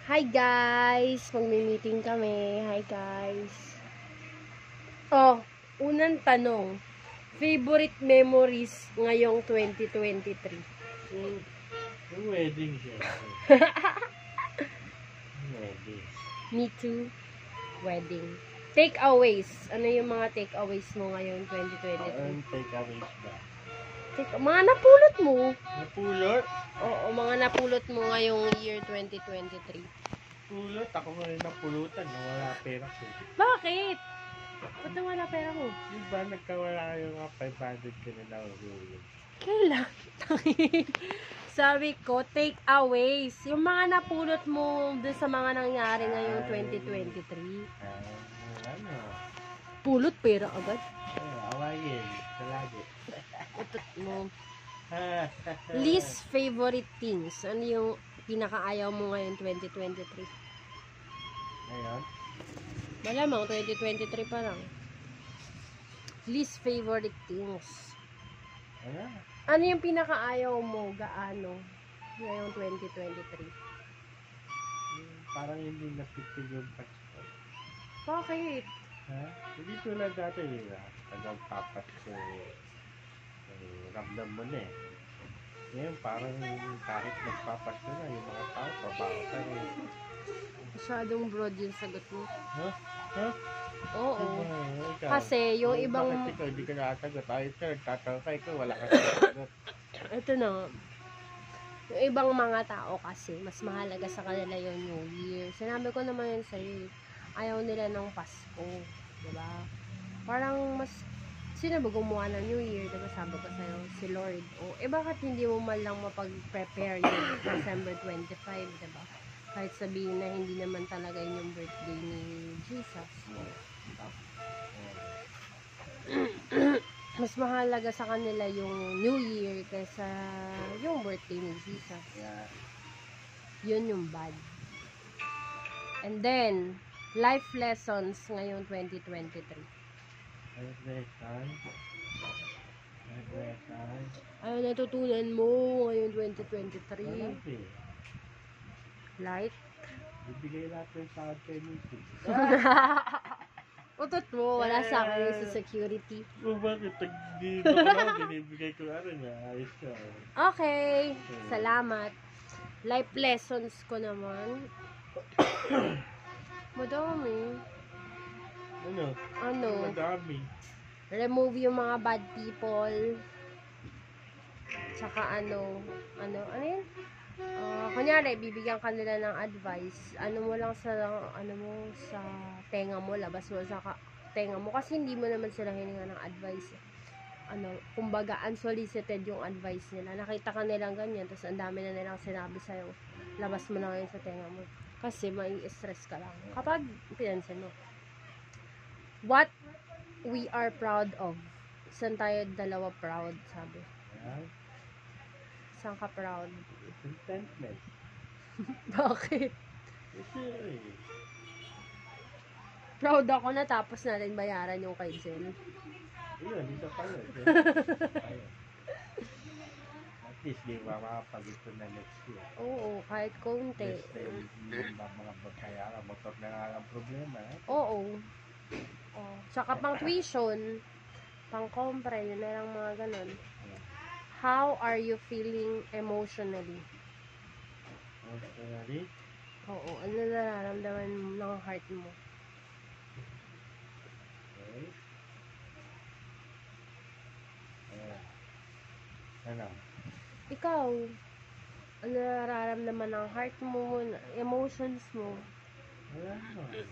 Hi guys! Magmi-meeting kami. Hi guys. Oh, unang tanong. Favorite memories ngayong 2023? Yung wedding siya. Wedding. Me too. Wedding. Takeaways. Ano yung mga takeaways mo ngayong 2023? Ang takeaways ba? Mga napulot mo. Napulot? Oo, mga napulot mo ngayong year 2023. Pulot? Ako ngayon napulutan. Wala pera ko. Bakit? Ba't wala pera mo? Di ba nagkawala kayo nga 500 ka na nahulog? Kailan? Sabi ko, takeaways. Yung mga napulot mo dun sa mga nangyari ngayong 2023. Ano? Pulot pera agad. Awayin. Salagi. Utot mo. Least favorite things. Ano yung pinakaayaw mo ngayon 2023? Ngayon? Malamang 2023 pa lang. Least favorite things. Ano yung pinakaayaw mo gaano ngayong 2023? Parang hindi napipil yung Pasko. Bakit? Hindi tulad dati. Tagang papasko. Ramdam mo na eh. Ngayon parang kahit magpapasko na yung mga tao, trabaho ka rin. Masyadong broad yung sagot mo. Huh? Oo. Ikaw, Kasi yung ibang... Bakit ikaw hindi ka nakasagot? Ay, sir, tatanong ka ikaw, wala ka nakasagot. Ito na. Yung ibang mga tao kasi, mas mahalaga sa kanila yung New Year. Sinabi ko naman yun sa'yo. Ayaw nila ng Pasko. Diba? Parang mas... Sino ba gumawa ng New Year? Diba sabi ko sa'yo? Si Lord. O, bakit hindi mo man lang mapag-prepare yung December 25? Diba? Kahit sabihin na hindi naman talaga yung birthday ni Jesus. Mas mahalaga sa kanila yung New Year kaysa yung birthday ni Jesus. Yun yung bad. And then, life lessons ngayong 2023. Life lesson? Ano natutunan mo ngayong 2023? Light? Bibigay natin sa atin meeting. Utot mo, wala sa akin sa security. Bakit? Dito ko lang, binibigay ko ayos ka. Okay, salamat. Life lessons ko naman. Madami. Ano? Madami. Remove yung mga bad people. Tsaka ano yun? Kunyari, bibigyan ka nila ng advice. Ano mo lang sa, sa tenga mo, labas mo sa tenga mo. Kasi hindi mo naman sila hininga ng advice. Kumbaga, unsolicited yung advice nila. Nakita ka nilang ganyan, tapos ang dami na nilang sinabi sa'yo. Labas mo lang yun sa tenga mo. Kasi may stress ka lang. Kapag pinansin mo. What we are proud of. Saan tayo dalawa proud, sabi? Saan ka proud? Contentment. Bakit? Kasi, Proud ako na tapos natin bayaran yung kay Jen. yun, isa pa yun. At least, di ba makapag-ito na next year? Oo, kahit konti. Next time, yung mga magkayaran, motor na nga lang problema. Oo. Tsaka pang tuition, pang compre, yun na lang mga ganun. How are you feeling emotionally? Emotionally? Oo, ano nararamdaman mo ng heart mo? Okay. Ano? Ikaw, ano nararamdaman ng heart mo, emotions mo? Wala naman.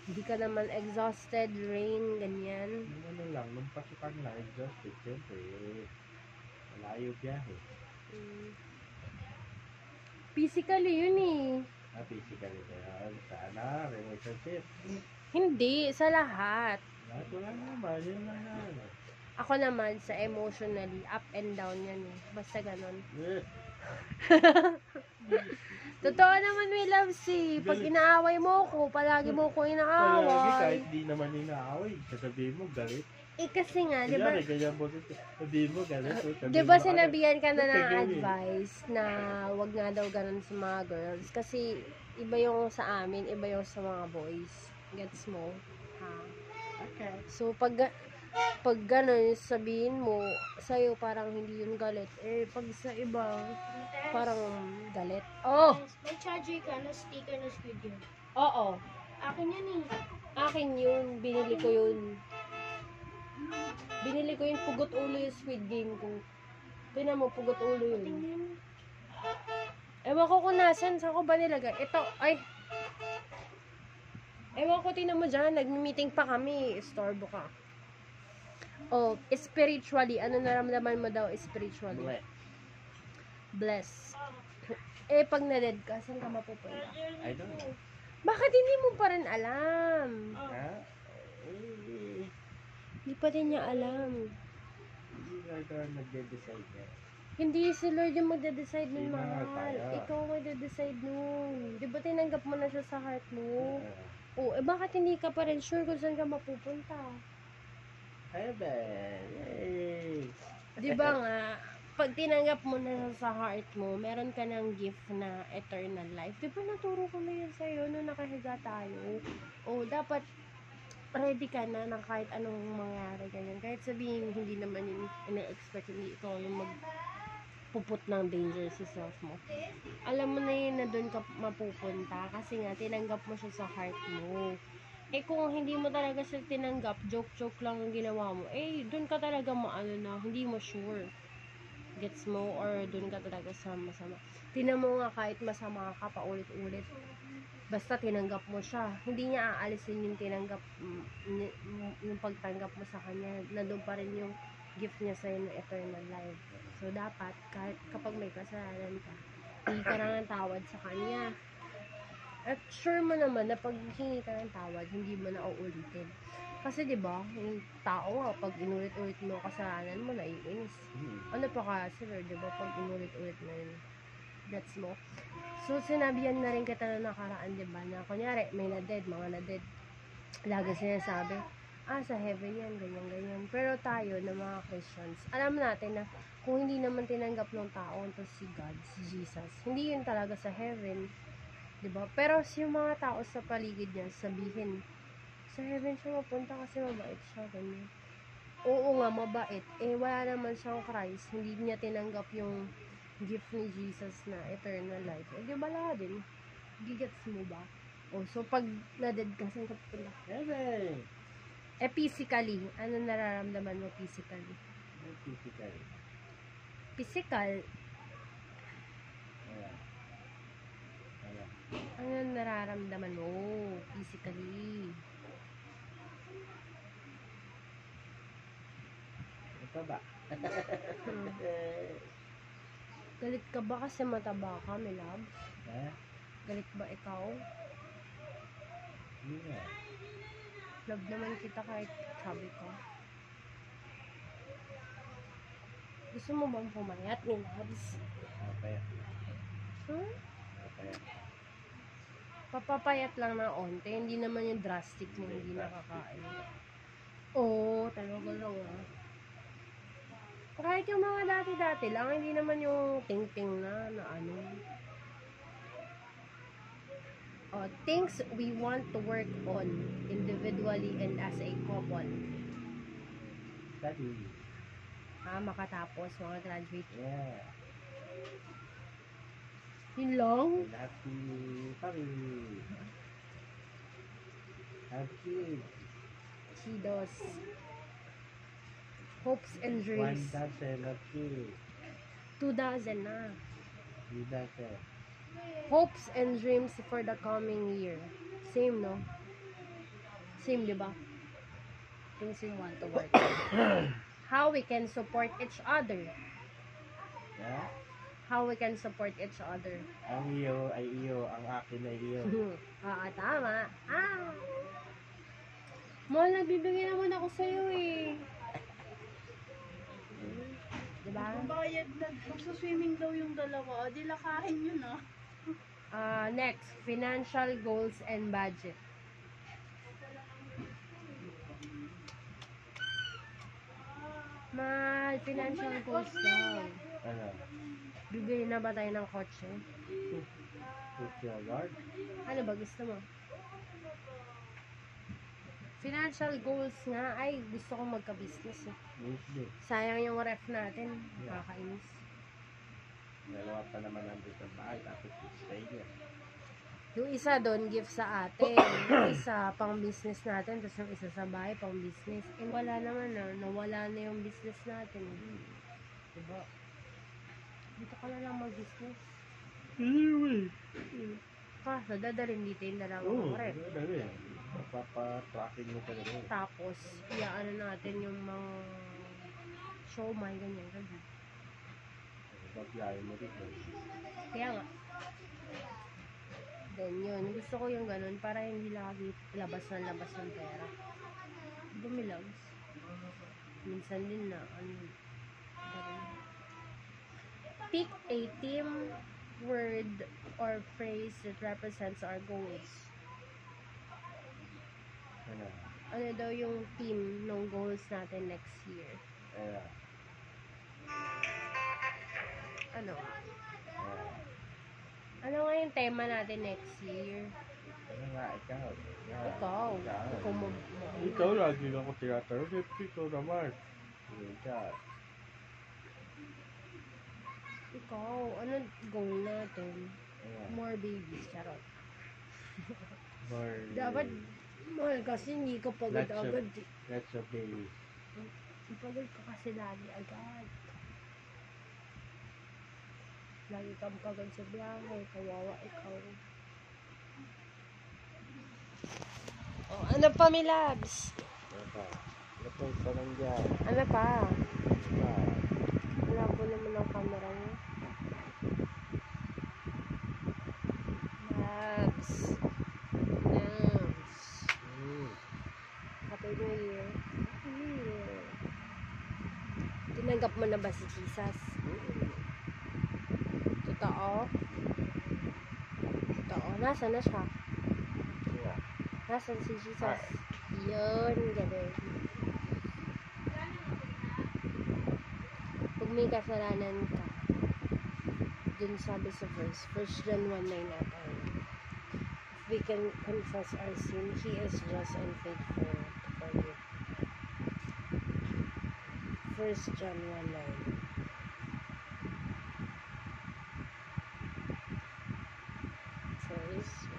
Hindi ka naman exhausted, rain, ganyan. Ano lang, nung pasukan na, exhausted, siyempre, malayo biyahe. Physically yun eh. Physically kaya, sana, relationship. Hindi, sa lahat. Wala naman, yun lang na. Ako naman, sa emotionally, up and down yan eh. Basta ganon. Totoo naman, may loves eh. Pag inaaway mo ko, palagi mo ko inaaway. Palagi, kahit di naman inaaway, sasabihin mo, galit. Eh, kasi nga, di ba, Kunyari, ganyan mo rin. Sabihin mo, ganito. di ba sinabihan ka na ng Gagawin. advice na wag nga daw ganun sa mga girls? Kasi, iba yung sa amin, iba yung sa mga boys. Gets mo? Ha? Okay. So, pag ganun, sabihin mo, sa'yo parang hindi yun galit. Eh, pag sa iba, parang galit. Oh! May charger ka na sticker na Squid Game. Oo. Akin yan eh. Akin yun. Binili ko yun. Binili ko yung pugot ulo yung Squid Game ko. Tingnan mo, pugot ulo yun. Tingnan. Ewan ko kung nasan. Saan ko ba nilagay? Ito, ay. Ewan ko, tingnan mo dyan. Nag-meeting pa kami. Istorbo ka. Oh, spiritually. Ano naramdaman mo daw spiritually? Bleh. Bless. Eh, pag na-dead ka, saan ka mapupunta? I don't know. Bakit hindi mo pa rin alam? Ha? Eh, Hindi pa din niya alam. hindi nga ka nagde-decide yan. Hindi si Lord yung magde-decide nun, Hindi na nga mahal. tayo. Ikaw ang magde-decide nun. Di ba tinanggap mo na siya sa heart mo? Ah, Oh, eh bakit hindi ka pa rin sure kung saan ka mapupunta? Heaven. Yay. Di ba nga, pag tinanggap mo na siya sa heart mo, meron ka ng gift na eternal life. Di ba naturo ko na yun sa'yo nung nakahiga tayo? Oh, dapat ready ka na kahit anong mangyari ganyan. Kahit sabihin hindi naman yun ina-expect, hindi ikaw yung magpuput ng danger sa self mo. Alam mo na yun na doon ka mapupunta kasi nga tinanggap mo siya sa heart mo. Eh kung hindi mo talaga siya tinanggap, joke-joke lang ang ginawa mo, eh doon ka talaga maano na, hindi mo sure. Gets mo? Or doon ka talaga sa masama. Tinan mo nga kahit masama ka pa ulit-ulit. Basta tinanggap mo siya. Hindi niya aalisin yung tinanggap, yung pagtanggap mo sa kanya. Nandun pa rin yung gift niya sa'yo ng eternal life. So, dapat, kahit kapag may kasalanan ka, hindi ka na ng tawad sa kanya. At sure mo naman na pag hingi ka ng tawad, hindi mo na uulitin. Kasi 'di ba, yung tao nga pag inulit-ulit mo kasalanan mo, naiinis. Ano pa kasi, Lord, 'di ba, pag inulit-ulit mo yun, gets mo? So sinabihan na rin kita na nakaraan, 'di ba, na kunyari may na-dead, mga na-dead. Lagi sinasabi, sa heaven yan, ganyan-ganyan. Pero tayo, na mga Christians, alam natin na kung hindi naman tinanggap ng tao to si God, si Jesus, hindi yun talaga sa heaven. 'Di ba? Pero yung mga tao sa paligid niya, sabihin, sa heaven siya mapunta kasi mabait siya, ganyan. Oo nga, mabait. Eh, wala naman siyang Christ. Hindi niya tinanggap yung gift ni Jesus na eternal life. Eh, di bala din. Gigets mo ba? Oh, so pag na-dead ka, saan ka pupunta? Heaven. Eh, physically, ano nararamdaman mo physically? Physical. Physical, Ayan. Ayan. ano nararamdaman mo physically? Ito ba? Hmm. Galit ka ba kasi mataba ka, my love? Ha? Galit ba ikaw? Hindi nga. Love naman kita kahit sabi ko. Gusto mo bang pumayat, my loves? Okay. Hmm? Okay. Papapayat lang na onte, hindi naman yung drastic mo, hindi nakakain. Oo, talaga lang Kahit yung mga dati-dati lang, hindi naman yung ting-ting na ano. Things we want to work on individually and as a couple. Study. Makatapos, mga graduate. Yeah. Yun lang? And happy family. Have kids. Chidos. Hopes and 1 dreams. dozen of kids. 2 dozen na. 3 dozen. Hopes and dreams for the coming year. Same, no? Same, di ba? Things we want to work on. How we can support each other. Yeah? How we can support each other. Ang iyo ay iyo, ang akin ay iyo. Tama. Mahal, nagbibigay naman ako sa'yo eh. Diba? Bayad na. Magsuswimming daw yung dalawa. Di lakahin yun Next, financial goals and budget. Mahal, financial goals daw. Ano? Bibili na ba tayo ng kotse? Kutsi agad? Ano ba gusto mo? Financial goals nga. Ay, gusto kong magka-business eh. Hindi. Sayang yung ref natin. Nakakainis. Dalawa pa naman nandun sa bahay, tapos stay niya. Yung isa doon, gift sa atin. Yung isa, pang business natin. Tapos yung isa sa bahay, pang business. Eh, wala naman na. Nawala na yung business natin. Diba? Dito ka na lang mag-business. Anyway. Kaso, dadalhin dito yung dalawang Oo, ref. dali. Mapapa-tracking mo talaga. Tapos, iaano natin yung mga siomay, ganyan. Babiyahin mo rin. Kaya nga. Then yun, gusto ko yung ganun para hindi lagi labas ng pera. Bumilags. Minsan din na, ganun. Pick a team, word, or phrase that represents our goals. Ano? Ano daw yung team ng goals natin next year? Ayan. Ano? Ayan. Ano nga yung tema natin next year? Ano nga, ikaw? Yan. Ikaw. Ikaw mo. Ikaw lagi lang ako tinatanong. Siyempre, ikaw naman. Yan. Ikaw, ano goal natin? Ayan. More babies, charot. More... Dapat, mahal kasi hindi ka pagod Lots of- agad. Lots of babies. Pagod ka kasi lagi agad. Lagi kang pagod sa biyahe, kawawa ikaw. Oh, ano pa, Milabs? Ano pa? Ano pa yung tanong dyan? Ano pa? Ano pa? Wala po naman ang camera mo. Labs. Labs. Happy New Year. Happy New Year. Tinanggap mo na ba si Jesus? Totoo? Totoo. Nasaan na siya? Yeah. Nasaan si Jesus? Yun, ganun. Pag may kasalanan ka, dun sabi sa verse, 1 John 1:9 natin. If we can confess our sin, He is just and faithful to forgive. 1 John 1:9. First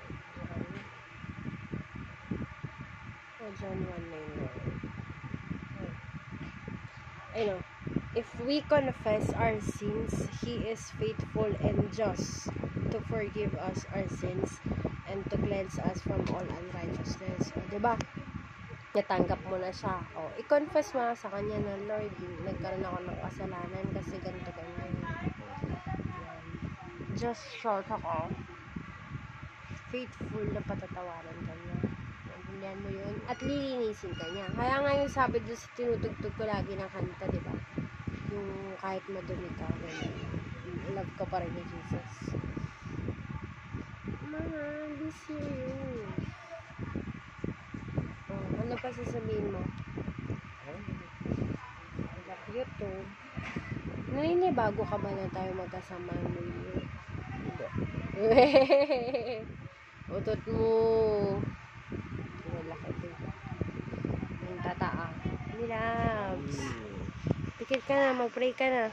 John 1:9. I know. If we confess our sins, He is faithful and just to forgive us our sins and to cleanse us from all unrighteousness. O, diba? Natanggap mo na siya. O, i-confess mo sa Kanya na, Lord, nagkaroon ako ng kasalanan kasi ganito ganyan. Yan. Just short ako. Faithful na patatawaran ka niya. Naiintindihan mo yun? At lilinisin ka niya. Kaya nga yung sabi doon sa tinutugtog ko lagi ng kanta, diba? Yung kahit madumi ka, ganyan. Love ka pa rin ni Jesus. Mga, this year. Oh, ano pa sasabihin mo? I love you too. Naninibago ka ba na tayo magkasama ng New Year? Utot mo. Malaki ito. Yung tataa. Milabs. Pikit ka na, mag-pray ka na.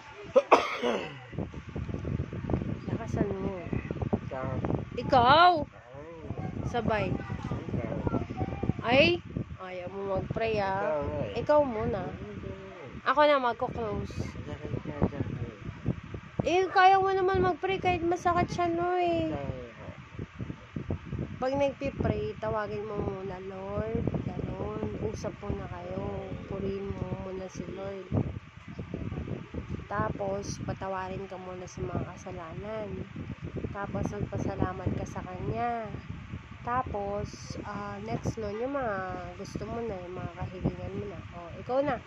Lakasan mo. Ikaw! Sabay. Ay! Ayaw mo mag-pray ah. Ikaw muna. Ako na magko-close. Eh, kaya mo naman mag-pray kahit masakit siya, no eh. Pag nagpipray, tawagin mo muna, Lord. Ganon. Usap muna kayo. Purihin mo muna si Lord. Tapos, patawarin ka muna sa mga kasalanan. Tapos, magpasalamat ka sa Kanya. Tapos, next nun, yung mga gusto mo na, yung mga kahilingan mo na. O, ikaw na.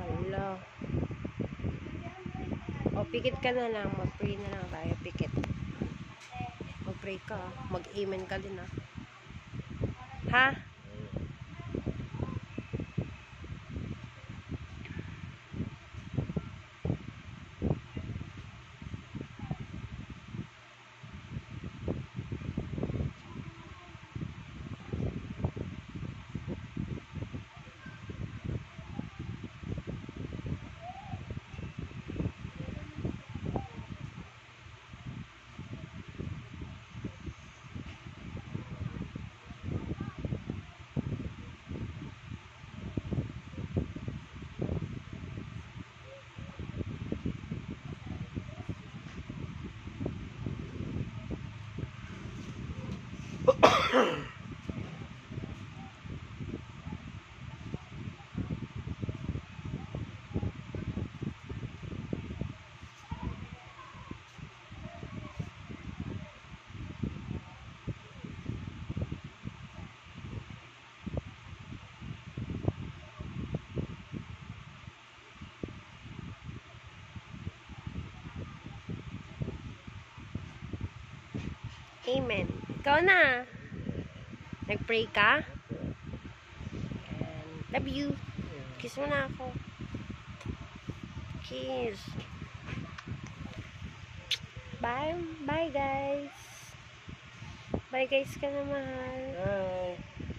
Hala. O, pikit ka na lang. Mag-pray na lang tayo. Pikit. Mag-pray ka. Mag-amen ka din, ha? Amen. Ikaw na. Nag-pray ka? And love you. Kiss mo na ako. Kiss. Bye. Bye, guys. Bye, guys ka na, mahal. Bye.